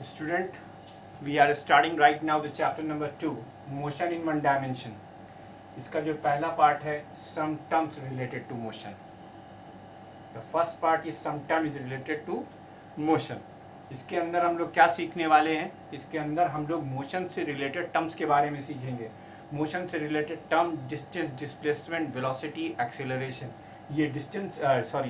Student, we are starting right now the chapter number 2, motion in one dimension. इसका जो पहला part है some terms related to motion. The first part is some term is related to motion. इसके अंदर हम लोग क्या सीखने वाले हैं? इसके अंदर हम लोग मोशन से रिलेटेड टर्म्स के बारे में सीखेंगे. मोशन से related term distance, displacement, velocity, acceleration. ये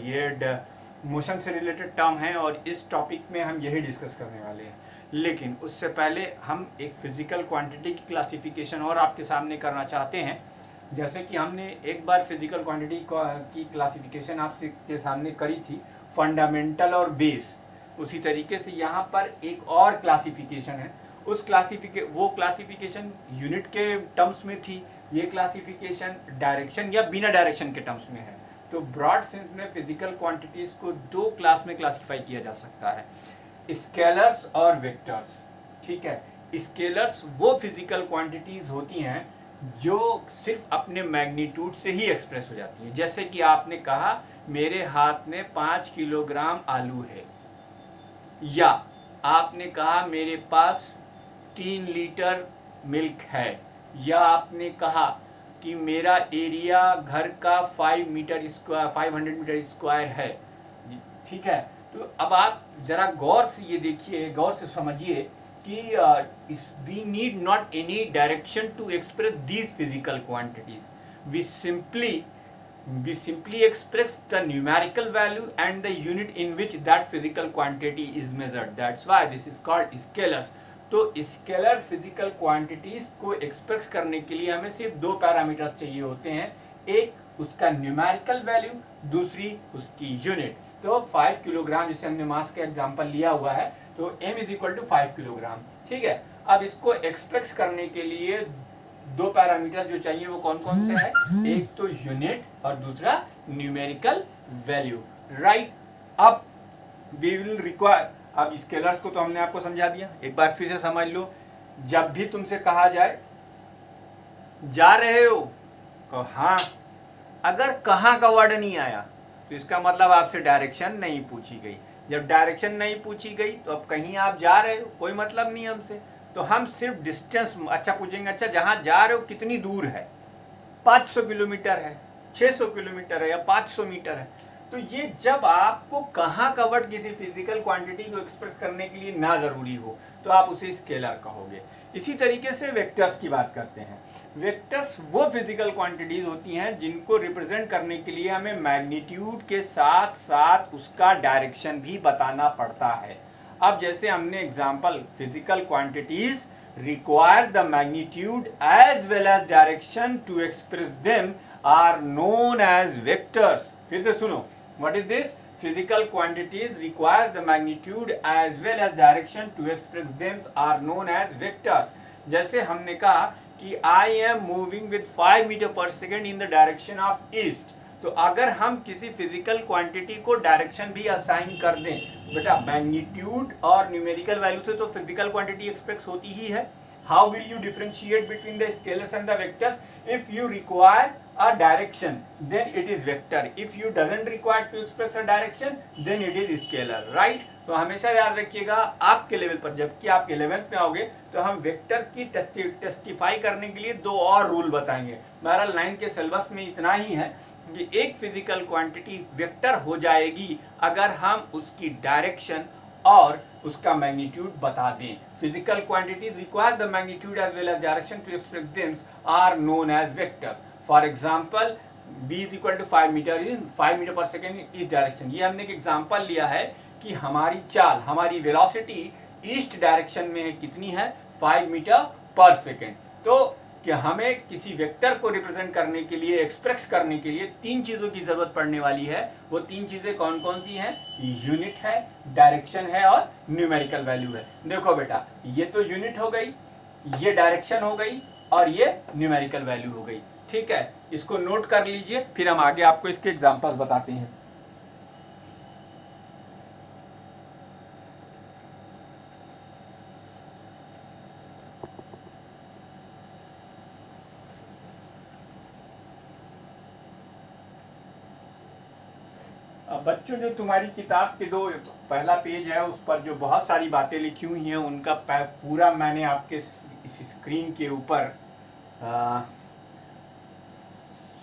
ये मोशन से रिलेटेड टर्म है और इस टॉपिक में हम यही डिस्कस करने वाले हैं. लेकिन उससे पहले हम एक फिजिकल क्वांटिटी की क्लासिफिकेशन और आपके सामने करना चाहते हैं. जैसे कि हमने एक बार फिजिकल क्वांटिटी की क्लासिफिकेशन आपके सामने करी थी, फंडामेंटल और बेस. उसी तरीके से यहाँ पर एक और क्लासिफिकेशन है. वो क्लासिफिकेशन यूनिट के टर्म्स में थी. ये क्लासिफिकेशन डायरेक्शन या बिना डायरेक्शन के टर्म्स में है. तो ब्रॉड सेंस में फिजिकल क्वांटिटीज को दो क्लास में क्लासिफाई किया जा सकता है, स्केलर्स और वेक्टर्स. ठीक है, स्केलर्स वो फिजिकल क्वांटिटीज होती हैं जो सिर्फ अपने मैग्नीट्यूड से ही एक्सप्रेस हो जाती हैं. जैसे कि आपने कहा मेरे हाथ में 5 किलोग्राम आलू है, या आपने कहा मेरे पास 3 लीटर मिल्क है, या आपने कहा कि मेरा एरिया घर का 500 मीटर स्क्वायर है. ठीक है, तो अब आप जरा गौर से ये देखिए, गौर से समझिए कि we need not any direction to express these physical quantities. We simply express the numerical value and the unit in which that physical quantity is measured. That's why this is called scalars. तो scalar physical quantities को express करने के लिए हमें सिर्फ दो parameters चाहिए होते हैं. एक उसका न्यूमेरिकल वैल्यू, दूसरी उसकी यूनिट. तो 5 किलोग्राम जिसे हमने मास का एग्जांपल लिया हुआ है, तो m is equal to 5 kilogram. ठीक है, अब इसको एक्सप्रेस करने के लिए दो पैरामीटर जो चाहिए वो कौन कौन से है? एक तो यूनिट और दूसरा न्यूमेरिकल वैल्यू. राइट, अब वी विल रिक्वायर. अब स्केलर्स को तो हमने आपको समझा दिया, एक बार फिर से समझ लो. जब भी तुमसे कहा जाए जा रहे हो, तो हाँ. अगर कहाँ का वर्ड नहीं आया तो इसका मतलब आपसे डायरेक्शन नहीं पूछी गई. जब डायरेक्शन नहीं पूछी गई तो अब कहीं आप जा रहे हो, कोई मतलब नहीं हमसे. तो हम सिर्फ डिस्टेंस अच्छा पूछेंगे. अच्छा, जहाँ जा रहे हो कितनी दूर है? 500 किलोमीटर है, 600 किलोमीटर है, या 500 मीटर है. तो ये जब आपको कहाँ का वर्ड किसी फिजिकल क्वांटिटी को एक्सप्रेस करने के लिए ना जरूरी हो तो आप उसे स्केलर कहोगे. इसी तरीके से वेक्टर्स की बात करते हैं. वेक्टर्स वो फिजिकल क्वांटिटीज होती हैं जिनको रिप्रेजेंट करने के लिए हमें मैग्नीट्यूड के साथ साथ उसका डायरेक्शन भी बताना पड़ता है. अब जैसे हमने example, physical quantities require the magnitude as well as direction to express them are known as vectors. फिर से सुनो, what is this? Physical quantities requires the magnitude as well as direction to express them are known as vectors. जैसे हमने कहा कि I am moving with 5 meter per second in the direction of east. तो अगर हम किसी physical quantity को direction भी असाइन कर दें, बेटा मैग्नीट्यूड और न्यूमेरिकल वैल्यू से तो फिजिकल क्वांटिटी एक्सप्रेस होती ही है. How will you differentiate between the scalars and the vectors? If you require a direction, then it is vector. If you doesn't require to express a direction, then it is scalar. Right? तो हमेशा याद रखिएगा, आपके level पर जबकि आप 11th में आओगे तो हम वेक्टर की टेस्टिफाई करने के लिए दो और रूल बताएंगे. बहरहाल 9 के सिलेबस में इतना ही है कि एक फिजिकल क्वांटिटी वेक्टर हो जाएगी अगर हम उसकी डायरेक्शन और उसका मैग्नीट्यूड बता दें. Physical quantities require the magnitude as well as direction to express them are known as vectors. For example, b is equal to 5 metre per second इस डायरेक्शन. ये हमने एक एग्जांपल लिया है कि हमारी चाल, हमारी वेलोसिटी ईस्ट डायरेक्शन में है, कितनी है? 5 मीटर पर सेकेंड. तो कि हमें किसी वेक्टर को रिप्रेजेंट करने के लिए, एक्सप्रेस करने के लिए 3 चीजों की जरूरत पड़ने वाली है. वो 3 चीजें कौन कौन सी हैं? यूनिट है, डायरेक्शन है और न्यूमेरिकल वैल्यू है. देखो बेटा, ये तो यूनिट हो गई, ये डायरेक्शन हो गई और ये न्यूमेरिकल वैल्यू हो गई. ठीक है, इसको नोट कर लीजिए, फिर हम आगे आपको इसके एग्जांपल्स बताते हैं. अब बच्चों जो तुम्हारी किताब के दो पहला पेज है उस पर जो बहुत सारी बातें लिखी हुई हैं उनका पूरा मैंने आपके इस स्क्रीन के ऊपर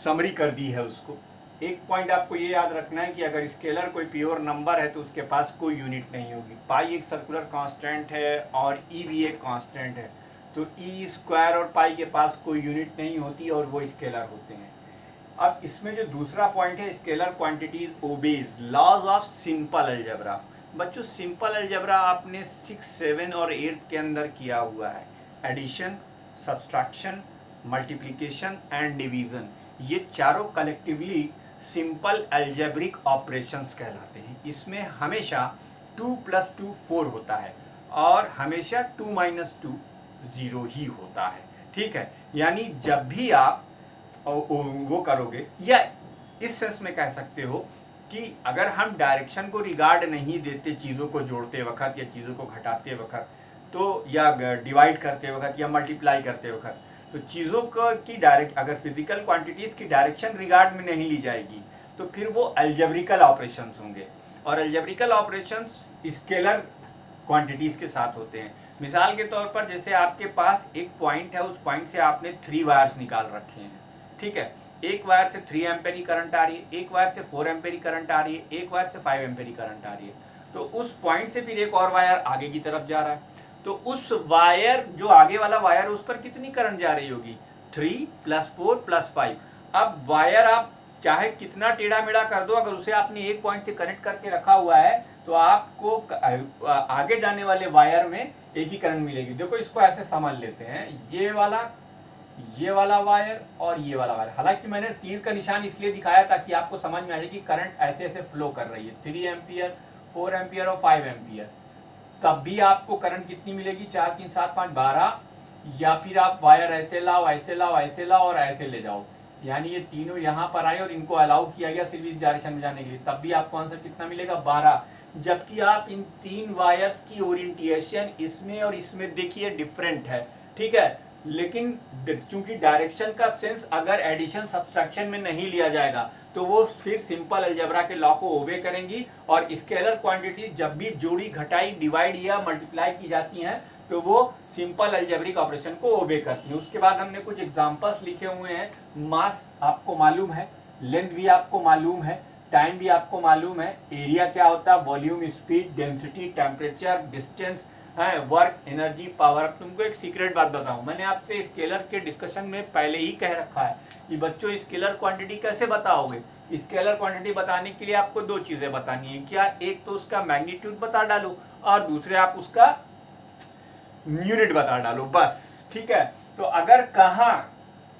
समरी कर दी है उसको। एक पॉइंट आपको ये याद रखना है कि अगर स्केलर कोई प्योर नंबर है तो उसके पास कोई यूनिट नहीं होगी। पाई एक सर्कुलर कांस्टेंट है और ई भी एक कांस्टेंट है, तो ई स्क्वायर और पाई के पास कोई यूनिट नहीं होती और वो स्केलर होते हैं। अब इसमें जो दूसरा पॉइंट है, scalar quantities obeys laws of simple algebra. बच्चों सिंपल अलजेब्रा आपने 6, 7 और 8 के अंदर किया हुआ है। Addition, subtraction, multiplication and division, ये चारों कलेक्टिवली सिंपल अलजेब्रिक ऑपरेशंस कहलाते हैं। इसमें हमेशा 2 + 2 4 होता है और हमेशा 2 - 2 0 ही होता है। ठीक है, यानी जब भी आप वो करोगे, या इस सेंस में कह सकते हो कि अगर हम डायरेक्शन को रिगार्ड नहीं देते चीज़ों को जोड़ते वक्त या चीज़ों को घटाते वक्त, तो या डिवाइड करते वक्त या मल्टीप्लाई करते वक्त, तो चीज़ों की डायरेक्ट अगर फिजिकल क्वांटिटीज़ की डायरेक्शन रिगार्ड में नहीं ली जाएगी तो फिर वो अलजेब्रिकल ऑपरेशंस होंगे। और अलजेब्रिकल ऑपरेशंस स्केलर क्वांटिटीज़ के साथ होते हैं। मिसाल के तौर पर जैसे आपके पास एक पॉइंट है, उस पॉइंट से आपने 3 वायर्स निकाल रखे हैं। ठीक है, एक वायर से 3 एम्पेयर की करंट आ रही है, एक वायर से 4 एम्पेयर की करंट आ रही है, एक वायर से 5 एम्पेयर की करंट आ रही है। तो उस पॉइंट से फिर एक और वायर आगे की तरफ जा रहा है, तो उस वायर जो आगे वाला वायर उस पर कितनी करंट जा रही होगी? 3 + 4 + 5। अब वायर आप चाहे कितना टेढ़ा मेढ़ा कर दो, अगर उसे आपने एक पॉइंट से कनेक्ट करके रखा हुआ है तो आपको आगे जाने वाले वायर में एक ही करंट मिलेगी। देखो इसको ऐसे समझ लेते हैं, ये वाला वायर और ये वाला वायर। हालांकि मैंने तीर का निशान इसलिए दिखाया ताकि आपको समझ में आ जाए कि करंट ऐसे ऐसे फ्लो कर रही है, 3 एम्पियर, 4 एम्पियर और 5 एम्पियर। तब भी आपको करंट कितनी मिलेगी? 4, 3, 7, 5, 12। या फिर आप वायर ऐसे लाओ, ऐसे लाओ, ऐसे लाओ और ऐसे ले जाओ, यानी ये तीनों यहाँ पर आए और इनको अलाउ किया गया सिर्फ इस डायरेक्शन में जाने के लिए, तब भी आपको आंसर कितना मिलेगा? 12। जबकि आप इन 3 वायर्स की ओरिएंटेशन इसमें और इसमें देखिए डिफरेंट है। ठीक है, लेकिन चूंकि डायरेक्शन का सेंस अगर एडिशन सब्सट्रैक्शन में नहीं लिया जाएगा तो वो फिर सिंपल अलजेब्रा के लॉ को ओबे करेंगी। और स्केलर क्वांटिटी जब भी जोड़ी, घटाई, डिवाइड या मल्टीप्लाई की जाती हैं तो वो सिंपल अलजेब्रिक ऑपरेशन को ओबे करती हैं। उसके बाद हमने कुछ एग्जांपल्स लिखे हुए हैं। मास आपको मालूम है, लेंथ भी आपको मालूम है, टाइम भी आपको मालूम है, एरिया क्या होता है, volume, speed, density, temperature, distance, work, energy, power. अब तुमको एक सीक्रेट बात बताऊं, मैंने आपसे स्केलर के डिस्कशन में पहले ही कह रखा है कि बच्चों स्केलर क्वांटिटी कैसे बताओगे। स्केलर क्वांटिटी बताने के लिए आपको 2 चीजें बतानी है। क्या? एक तो उसका मैग्नीट्यूड बता डालो और दूसरे आप उसका यूनिट बता डालो, बस। ठीक है, तो अगर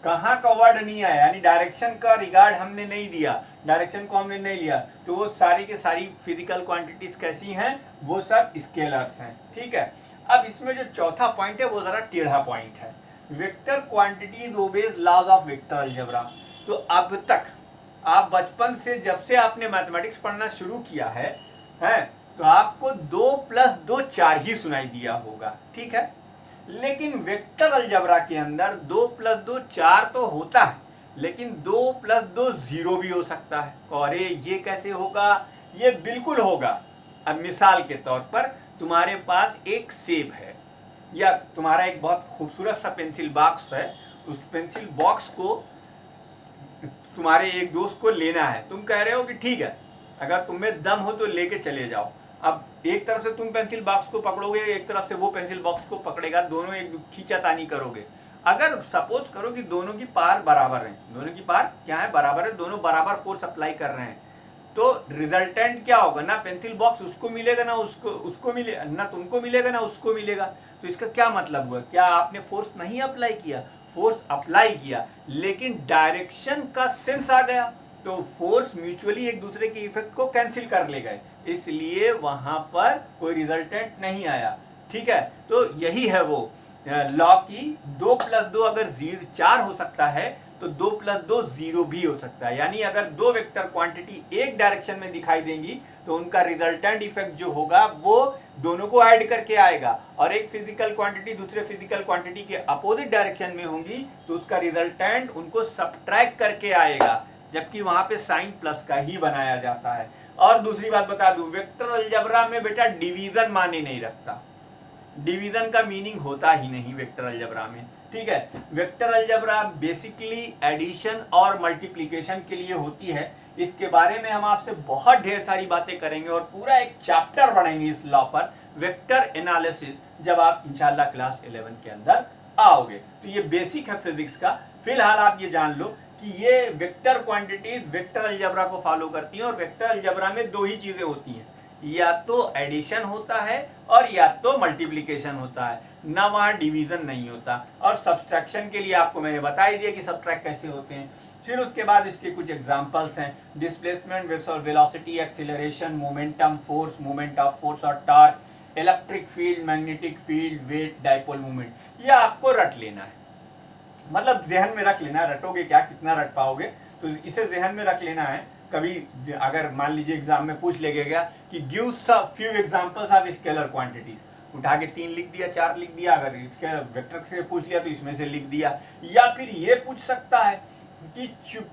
कहाँ का वर्ड नहीं आया, यानी डायरेक्शन का रिगार्ड हमने नहीं दिया, डायरेक्शन को हमने नहीं लिया, तो वो सारी की सारी फिजिकल क्वांटिटीज कैसी हैं? वो सब स्केलर्स हैं। ठीक है, अब इसमें जो चौथा पॉइंट है वो जरा टेढ़ा पॉइंट है। Vector quantities obeys laws of vector algebra. तो अब तक आप बचपन से, जब से आपने मैथमेटिक्स पढ़ना शुरू किया है तो आपको 2 + 2 4 ही सुनाई दिया होगा। ठीक है, लेकिन वेक्टर अलजेब्रा के अंदर 2 + 2 4 तो होता है, लेकिन 2 + 2 0 भी हो सकता है। और ये कैसे होगा? ये बिल्कुल होगा। अब मिसाल के तौर पर तुम्हारे पास एक सेब है या तुम्हारा एक बहुत खूबसूरत सा पेंसिल बॉक्स है, उस पेंसिल बॉक्स को तुम्हारे एक दोस्त को लेना है। तुम कह रहे हो कि ठीक है, अगर तुम्हें दम हो तो लेके चले जाओ। अब एक तरफ से तुम पेंसिल बॉक्स को पकड़ोगे, एक तरफ से वो पेंसिल बॉक्स को पकड़ेगा, दोनों एक खींचातानी करोगे। अगर सपोज करो कि दोनों की पार बराबर है, दोनों की पार क्या है? बराबर है, दोनों बराबर फोर्स अप्लाई कर रहे हैं, तो रिजल्टेंट क्या होगा? ना पेंसिल बॉक्स उसको मिलेगा, ना उसको मिलेगा, ना तुमको मिलेगा, ना उसको मिलेगा। तो इसका क्या मतलब हुआ? क्या आपने फोर्स नहीं अप्लाई किया? फोर्स अप्लाई किया, लेकिन डायरेक्शन का सेंस आ गया, तो फोर्स म्यूचुअली एक दूसरे के इफेक्ट को कैंसिल कर ले गए, इसलिए वहां पर कोई रिजल्टेंट नहीं आया। ठीक है, तो यही है वो लॉ की 2 + 2 अगर 4 हो सकता है तो 2 + 2 0 भी हो सकता है। यानी अगर 2 वेक्टर क्वांटिटी एक डायरेक्शन में दिखाई देंगी तो उनका रिजल्टेंट इफेक्ट जो होगा वो दोनों को ऐड करके आएगा, और एक फिजिकल क्वांटिटी दूसरे फिजिकल क्वांटिटी के अपोजिट डायरेक्शन में होंगी तो उसका रिजल्टेंट उनको सब्ट्रैक्ट करके आएगा, जबकि वहां पे साइन प्लस का ही बनाया जाता है। और दूसरी बात बता दूं, वेक्टर अलजेब्रा में बेटा डिवीजन माने नहीं रखता, डिवीजन का मीनिंग होता ही नहीं वेक्टर अलजेब्रा में, ठीक है। वेक्टर अलजेब्रा बेसिकली एडिशन और मल्टीप्लिकेशन के लिए होती है। इसके बारे में हम आपसे बहुत ढेर सारी बातें करेंगे और पूरा एक चैप्टर पढ़ेंगे इस लॉ पर, वेक्टर एनालिसिस, जब आप इंशाल्लाह क्लास 11 के अंदर आओगे। तो ये बेसिक है फिजिक्स का। फिलहाल आप ये जान लो कि ये वेक्टर क्वांटिटीज वेक्टर अलजेब्रा को फॉलो करती हैं और वेक्टर अलजेब्रा में दो ही चीजें होती हैं, या तो एडिशन होता है और या तो मल्टीप्लिकेशन होता है, ना वहां डिवीजन नहीं होता। और सब्सट्रैक्शन के लिए आपको मैंने बता ही दिया कि सब्सट्रैक्ट कैसे होते हैं। फिर उसके बाद इसके कुछ एग्जांपल्स हैं, displacement, velocity, acceleration, momentum, force, moment of force और torque, electric field, magnetic field, weight, dipole movement. ये आपको रट लेना है, मतलब जहन में रख लेना है। रटोगे क्या, कितना रट पाओगे, तो इसे जहन में रख लेना है। कभी अगर मान लीजिए एग्जाम में पूछ लेगा क्या कि give few examples of scalar quantities, उठा के 3 लिख दिया, 4 लिख दिया। अगर इसके वेक्टर से पूछ लिया तो इसमें से लिख दिया। या फिर ये पूछ सकता है कि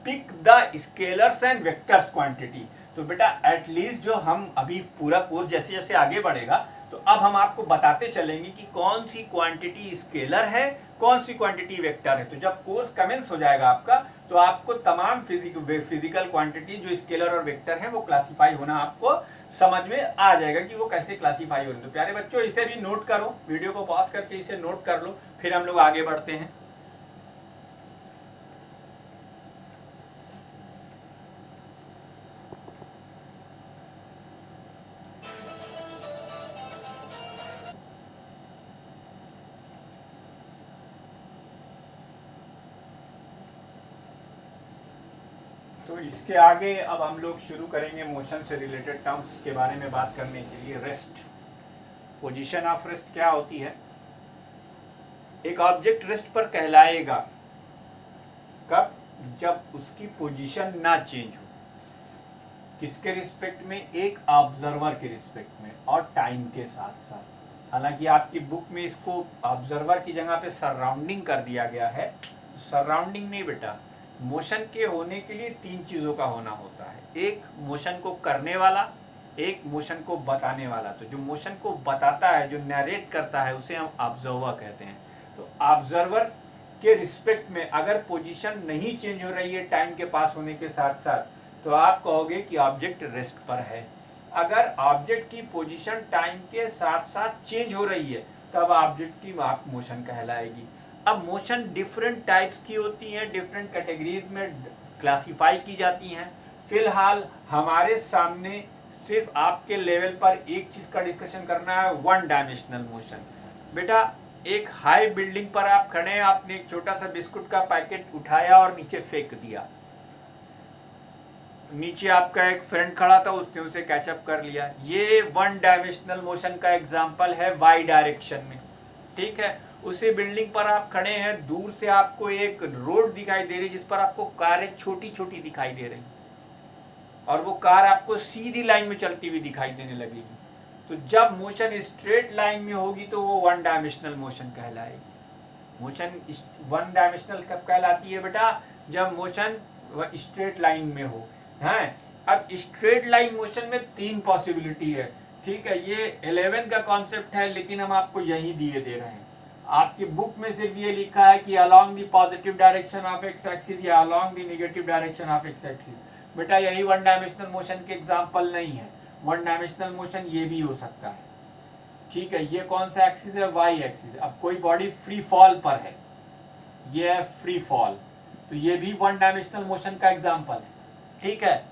pick the scalars and vectors quantity. तो बेटा एटलीस्ट जो हम अभी पूरा कोर्स जैसे जैसे आगे बढ़ेगा तो अब हम आपको बताते चलेंगे कि कौन सी क्वांटिटी स्केलर है, कौन सी क्वांटिटी वेक्टर है। तो जब कोर्स कमेंस हो जाएगा आपका तो आपको तमाम फिजिकल क्वांटिटी जो स्केलर और वेक्टर है वो क्लासिफाई होना आपको समझ में आ जाएगा कि वो कैसे क्लासिफाई हो रहे हैं। तो प्यारे बच्चों इसे भी नोट करो, वीडियो को पॉज करके इसे नोट कर लो, फिर हम लोग आगे बढ़ते हैं। तो इसके आगे अब हम लोग शुरू करेंगे मोशन से रिलेटेड टर्म्स के बारे में बात करने के लिए। रेस्ट, पोजीशन ऑफ रेस्ट क्या होती है। एक ऑब्जेक्ट रेस्ट पर कहलाएगा कब, जब उसकी पोजीशन ना चेंज हो। किसके रिस्पेक्ट में, एक ऑब्जर्वर के रिस्पेक्ट में और टाइम के साथ साथ। हालांकि आपकी बुक में इसको ऑब्जर्वर की जगह पे सराउंडिंग कर दिया गया है, सराउंडिंग नहीं बेटा। मोशन के होने के लिए 3 चीजों का होना होता है, एक मोशन को करने वाला, एक मोशन को बताने वाला। तो जो मोशन को बताता है, जो नरेट करता है, उसे हम ऑब्जर्वर कहते हैं। तो ऑब्जर्वर के रिस्पेक्ट में अगर पोजीशन नहीं चेंज हो रही है टाइम के पास होने के साथ साथ, तो आप कहोगे कि ऑब्जेक्ट रेस्ट पर है। अगर ऑब्जेक्ट की पोजीशन टाइम के साथ साथ चेंज हो रही है तब ऑब्जेक्ट की आप मोशन कहलाएगी। अब मोशन डिफरेंट टाइप्स की होती हैं, डिफरेंट कैटेगरीज में क्लासिफाई की जाती हैं। फिलहाल हमारे सामने सिर्फ आपके लेवल पर एक चीज का डिस्कशन करना है, 1 डायमेंशनल मोशन। बेटा एक हाई बिल्डिंग पर आप खड़े हैं, आपने एक छोटा सा बिस्कुट का पैकेट उठाया और नीचे फेंक दिया। नीचे आपका एक फ्रेंड खड़ा था, उसने उसे कैचअप कर लिया। ये 1 डायमेंशनल मोशन का एग्जांपल है वाई डायरेक्शन में, ठीक है। उसी बिल्डिंग पर आप खड़े हैं, दूर से आपको एक रोड दिखाई दे रही जिस पर आपको कारें छोटी छोटी दिखाई दे रही और वो कार आपको सीधी लाइन में चलती हुई दिखाई देने लगेगी। तो जब मोशन स्ट्रेट लाइन में होगी तो वो 1 डायमेंशनल मोशन कहलाएगी। मोशन 1 डायमेंशनल कब कहलाती है बेटा, जब मोशन स्ट्रेट लाइन में हो। हैं, अब स्ट्रेट लाइन मोशन में 3 पॉसिबिलिटी है, ठीक है। ये 11 का कॉन्सेप्ट है लेकिन हम आपको यही दिए दे रहे हैं। आपकी बुक में सिर्फ ये लिखा है कि along the positive direction of x axis या along the negative direction of x axis. बेटा यही 1 डायमेंशनल मोशन के एग्जांपल नहीं है। 1 डायमेंशनल मोशन ये भी हो सकता है, ठीक है। ये कौन सा एक्सिस है, वाई एक्सिस। अब कोई बॉडी फ्री फॉल पर है, ये है फ्री फॉल, तो ये भी 1 डायमेंशनल मोशन का एग्जांपल है, ठीक है।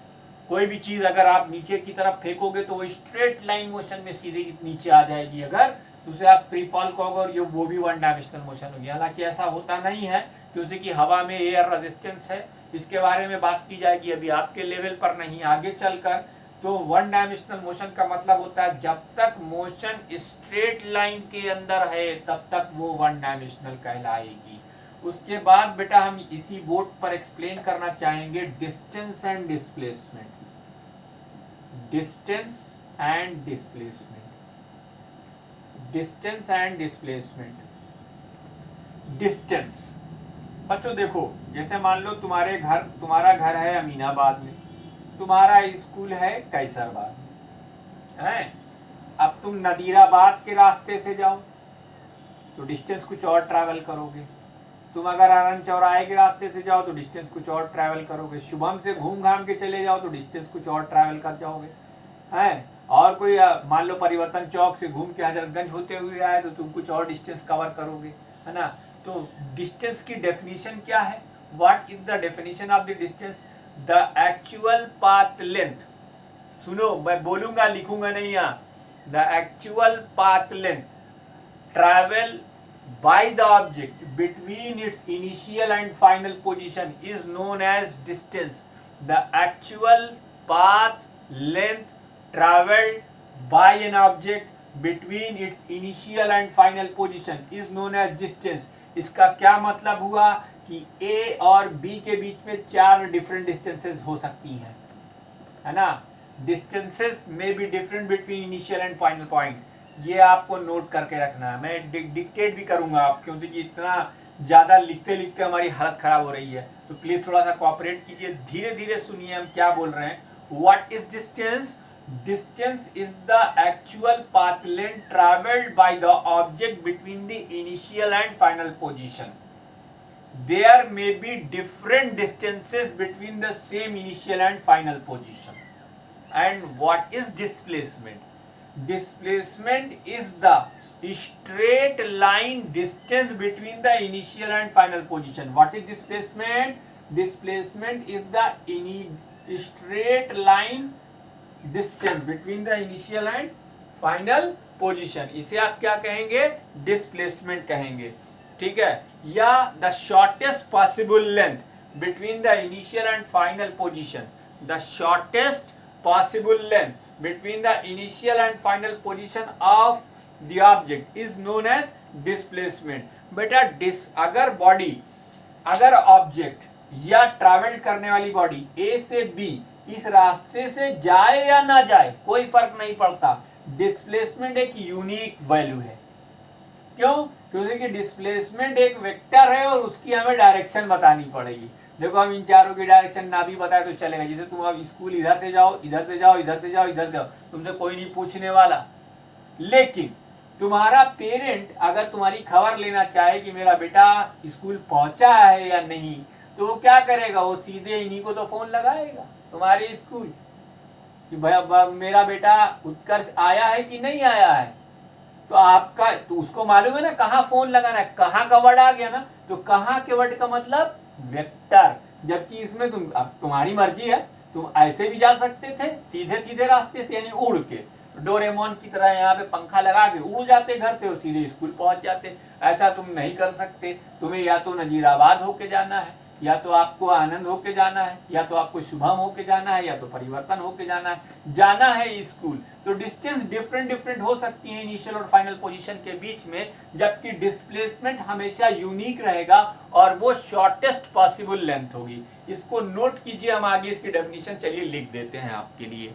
कोई भी चीज अगर आप नीचे की तरफ फेंकोगे तो वो स्ट्रेट लाइन मोशन में सीधे नीचे आ जाएगी, अगर उसे आप फ्री फॉल कहोगे और ये वो भी 1 डायमेंशनल मोशन होगी। हालांकि ऐसा होता नहीं है क्योंकि हवा में एयर रेजिस्टेंस है, इसके बारे में बात की जाएगी अभी आपके लेवल पर नहीं, आगे चलकर। तो 1 डायमेंशनल मोशन का मतलब होता है जब तक मोशन स्ट्रेट लाइन के अंदर है तब तक वो 1 डायमेंशनल कहलाएगी। उसके बाद बेटा हम इसी बोर्ड पर एक्सप्लेन करना चाहेंगे distance and displacement. Distance and displacement, distance and displacement. Distance बच्चों देखो, जैसे मान लो तुम्हारा घर है अमीनाबाद में, तुम्हारा स्कूल है कैसरबाग है, अब तुम नदीराबाद के रास्ते से जाओ तो डिस्टेंस कुछ और ट्रैवल करोगे, तुम अगर आनंद चौराहे के रास्ते से जाओ तो डिस्टेंस कुछ और ट्रैवल करोगे, शुभम से घूम घाम के चले जाओ तो डिस्टेंस कुछ और ट्रैवल कर जाओगे हैं, और कोई मान लो परिवर्तन चौक से घूम के हजरतगंज होते हुए आए तो तुम कुछ और डिस्टेंस कवर करोगे, है ना। तो डिस्टेंस की डेफिनेशन क्या है? What is the definition of the distance? The actual path length, सुनो मैं बोलूंगा लिखूंगा नहीं यहाँ, the actual path length travel by the object between its initial and final position is known as distance. The actual path length traveled by an object between its initial and final position is known as distance. इसका क्या मतलब हुआ कि A और B के बीच में 4 different distances हो सकती हैं, है ना। डिस्टेंसेस में be different between initial and final point, ये आपको नोट करके रखना है। मैं डिक्टेट भी करूंगा आप, क्योंकि इतना ज़्यादा लिखते लिखते हमारी हालत खराब हो रही है, तो प्लीज़ थोड़ा सा कोऑपरेट कीजिए, धीरे धीरे सुनिए हम क्या बोल रहे हैं। What is distance? Distance is the actual path length travelled by the object between the initial and final position. There may be different distances between the same initial and final position. And what is displacement? Displacement is the straight line distance between the initial and final position. What is displacement? Displacement is the straight line distance between the initial and final position. इसे आप क्या कहेंगे? Displacement कहेंगे, ठीक है। या the shortest possible length between the initial and final position. The shortest possible length between the initial and final position of the object is known as displacement. बेटा अगर ऑब्जेक्ट या ट्रैवल करने वाली बॉडी A से B इस रास्ते से जाए या ना जाए कोई फर्क नहीं पड़ता, डिस्प्लेसमेंट एक यूनिक वैल्यू है। क्यों? क्योंकि डिस्प्लेसमेंट एक वेक्टर है और उसकी हमें डायरेक्शन बतानी पड़ेगी। देखो हम इन चारों की डायरेक्शन ना भी बताए तो चलेगा, जैसे तुम अब स्कूल इधर से जाओ, इधर से जाओ, इधर से जाओ, इधर जाओ, तुमसे कोई नहीं पूछने वाला। लेकिन तुम्हारा पेरेंट अगर तुम्हारी खबर लेना चाहे कि मेरा बेटा स्कूल पहुंचा है या नहीं, तो वो क्या करेगा? वो सीधे इन्हीं को तो फोन लगाएगा तुम्हारे स्कूल कि भैया मेरा बेटा उत्कर्ष आया है कि नहीं आया है। तो आपका तो उसको मालूम है ना कहाँ फोन लगाना है, कहाँ का वर्ड आ गया ना, तो कहाँ के वर्ड का मतलब वेक्टर। जबकि इसमें तुम्हारी मर्जी है, तुम ऐसे भी जा सकते थे सीधे सीधे रास्ते से, यानी उड़ के डोरेमोन की तरह यहाँ पे पंखा लगा के उड़ जाते घर से और सीधे स्कूल पहुंच जाते। ऐसा तुम नहीं कर सकते, तुम्हें या तो नजीराबाद होके जाना है, या तो आपको आनंद होके जाना है, या तो आपको शुभम होके जाना है, या तो परिवर्तन होके जाना है स्कूल। तो डिस्टेंस डिफरेंट हो सकती है इनिशियल और फाइनल पोजीशन के बीच में, जबकि डिस्प्लेसमेंट हमेशा यूनिक रहेगा और वो शॉर्टेस्ट पॉसिबल लेंथ होगी। इसको नोट कीजिए, हम आगे इसकी डेफिनेशन चलिए लिख देते हैं आपके लिए।